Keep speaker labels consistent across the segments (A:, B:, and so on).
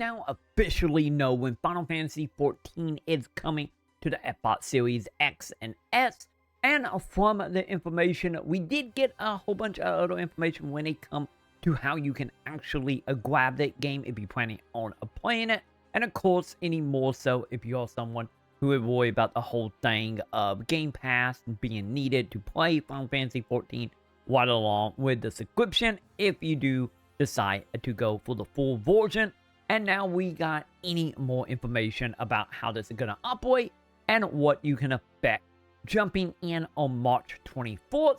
A: now officially know when Final Fantasy XIV is coming to the FF series X and S. And from the information, we did get a whole bunch of other information when it comes to how you can actually grab that game if you're planning on playing it. And of course, any more so if you're someone who would worry about the whole thing of Game Pass being needed to play Final Fantasy XIV right along with the subscription if you do decide to go for the full version. And now we got any more information about how this is going to operate and what you can expect jumping in on March 24th.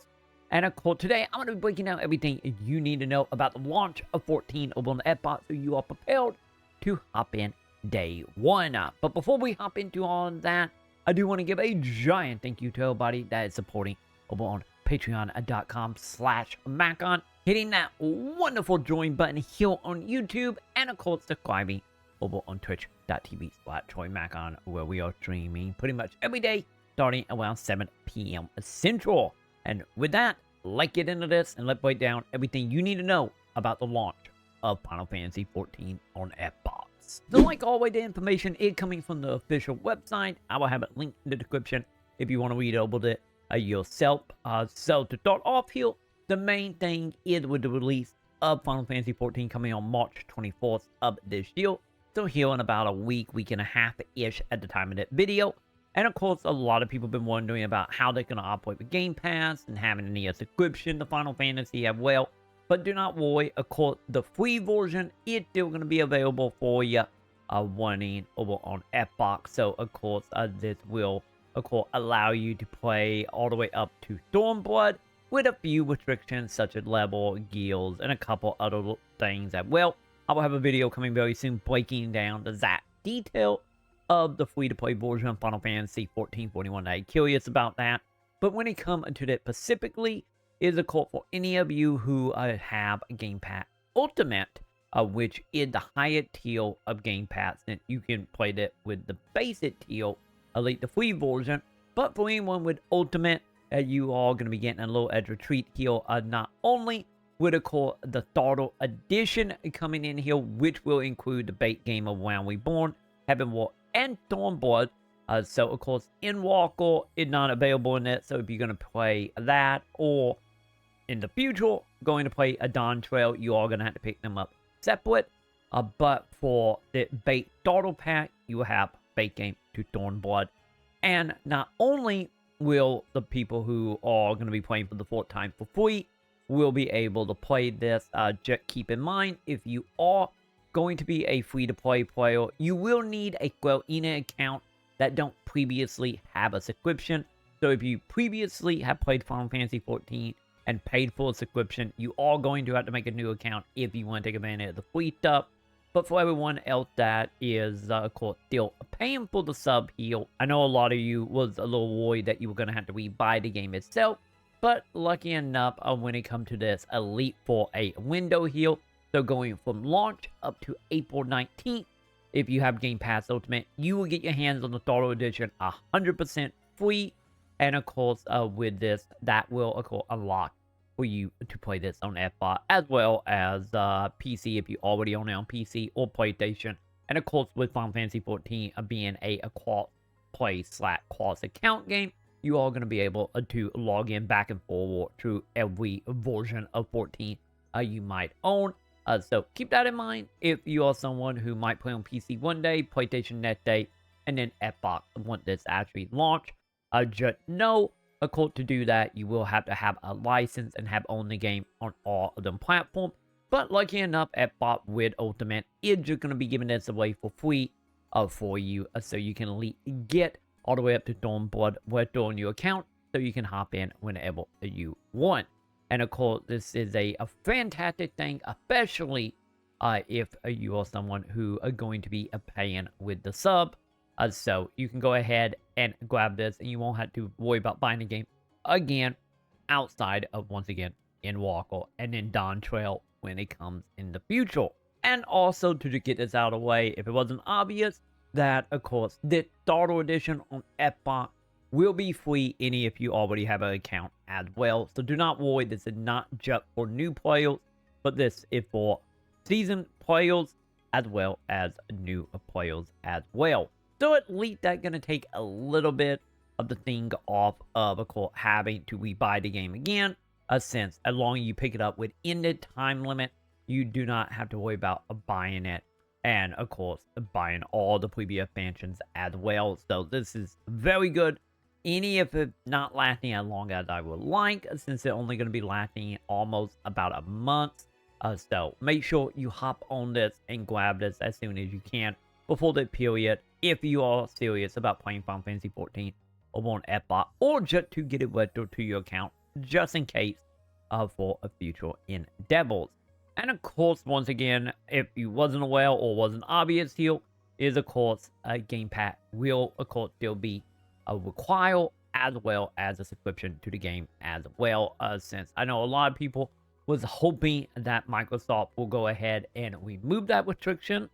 A: And of course, today I'm going to be breaking down everything you need to know about the launch of 14 over on the Xbox so you are prepared to hop in day one. But before we hop into all that, I do want to give a giant thank you to everybody that is supporting over on patreon.com/Maconn, hitting that wonderful join button here on YouTube, and of course subscribing over on twitch.tv/TroyMaconn, where we are streaming pretty much every day starting around 7 p.m. Central. And with that, let's get into this and let's break down everything you need to know about the launch of Final Fantasy XIV on Xbox. So like always, the information is coming from the official website. I will have it linked in the description if you want to read over it yourself. So to start off here, the main thing is with the release of Final Fantasy XIV coming on March 24th of this year. So here in about a week and a half-ish at the time of that video. And of course, a lot of people have been wondering about how they're going to operate with Game Pass and having any subscription to Final Fantasy as well. But do not worry, of course, the free version is still going to be available for you running over on Xbox. So, of course, this will, of course, allow you to play all the way up to Stormblood with a few restrictions such as level, guilds, and a couple other things as well. I will have a video coming very soon breaking down the exact detail of the free-to-play version of Final Fantasy 1441. I'm curious about that. But when it comes to that specifically, is a call for any of you who have a Game Pass Ultimate, which is the higher tier of Game Pass, and you can play that with the basic tier, like the free version. But for anyone with Ultimate, you are going to be getting a little extra treat here. Not only with, of course, the Starter Edition coming in here, which will include the base game of Realm Reborn, Heaven War, and Stormblood. So, of course, Endwalker is not available in it. So, if you're going to play that, or in the future, going to play a Dawn Trail, you are going to have to pick them up separate. But for the base starter pack, you will have base game to Stormblood. And not only will the people who are going to be playing for the fourth time for free will be able to play this, just keep in mind, if you are going to be a free-to-play player, you will need a Square Enix account that don't previously have a subscription. So if you previously have played Final Fantasy XIV and paid for a subscription, you are going to have to make a new account if you want to take advantage of the free stuff. But for everyone else that is, of course, still paying for the sub here, I know a lot of you was a little worried that you were going to have to rebuy the game itself. But lucky enough, when it comes to this Elite for a window here, so going from launch up to April 19th, if you have Game Pass Ultimate, you will get your hands on the Starter Edition 100% free. And of course, with this, that will, of course, unlock for you to play this on Xbox, as well as PC if you already own it on PC or PlayStation. And of course, with Final Fantasy XIV being a cross-play/cross account game, you are going to be able to log in back and forward through every version of 14 you might own. So keep that in mind if you are someone who might play on PC one day, PlayStation next day, and then Xbox when this actually launch. Just know, of course, to do that, you will have to have a license and have owned the game on all of them platforms. But lucky enough, Xbox with Ultimate is just going to be giving this away for free for you, so you can get all the way up to Stormblood with on your account, so you can hop in whenever you want. And of course, this is a fantastic thing, especially if you are someone who are going to be paying with the sub. So you can go ahead and grab this, and you won't have to worry about buying the game again outside of, once again, Endwalker and then Dawn Trail when it comes in the future. And also, to just get this out of the way, if it wasn't obvious, that, of course, the Starter Edition on Xbox will be free any if you already have an account as well. So do not worry, this is not just for new players, but this is for seasoned players as well as new players as well. So at least that's going to take a little bit of the thing off of course, having to rebuy the game again. Since as long as you pick it up within the time limit, you do not have to worry about buying it. And of course, buying all the previous expansions as well. So this is very good. Any of it not lasting as long as I would like, since it's only going to be lasting almost about a month. So make sure you hop on this and grab this as soon as you can before the period, if you are serious about playing Final Fantasy 14 over on FF, or just to get it registered to your account, just in case for a future endeavors. And of course, once again, if you wasn't aware or wasn't obvious here, is of course a Game Pass will of course still be required, as well as a subscription to the game as well. Since I know a lot of people was hoping that Microsoft will go ahead and remove that restriction,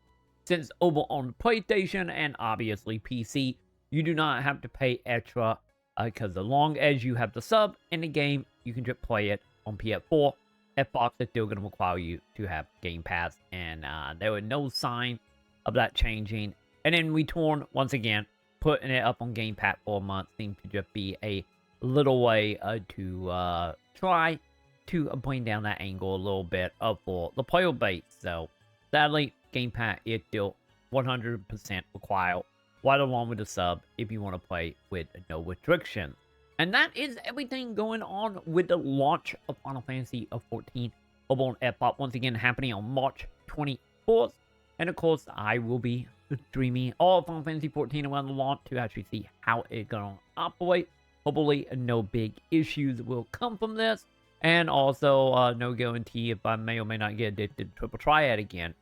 A: since over on PlayStation and obviously PC, you do not have to pay extra, because as long as you have the sub in the game, you can just play it on PS4. Xbox is still going to require you to have Game Pass, and there was no sign of that changing. And in return, once again, putting it up on Game Pass for a month seemed to just be a little way to try to bring down that angle a little bit for the player base. So sadly, Game Pass is still 100% required, right along with the sub, if you want to play with no restrictions. And that is everything going on with the launch of Final Fantasy XIV over on FF, once again happening on March 24th. And of course, I will be streaming all of Final Fantasy XIV around the launch to actually see how it's going to operate. Hopefully, no big issues will come from this. And also, no guarantee if I may or may not get addicted to Triple Triad again.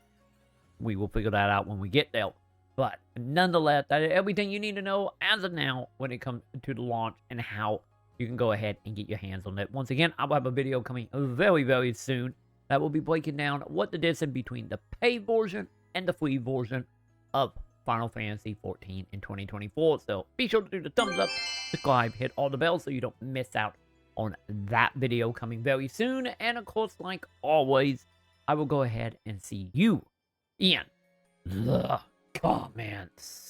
A: We will figure that out when we get there. But nonetheless, that is everything you need to know as of now when it comes to the launch and how you can go ahead and get your hands on it. Once again, I will have a video coming very, very soon that will be breaking down what the difference between the paid version and the free version of Final Fantasy 14 in 2024. So be sure to do the thumbs up, subscribe, hit all the bells so you don't miss out on that video coming very soon. And of course, like always, I will go ahead and see you in the comments.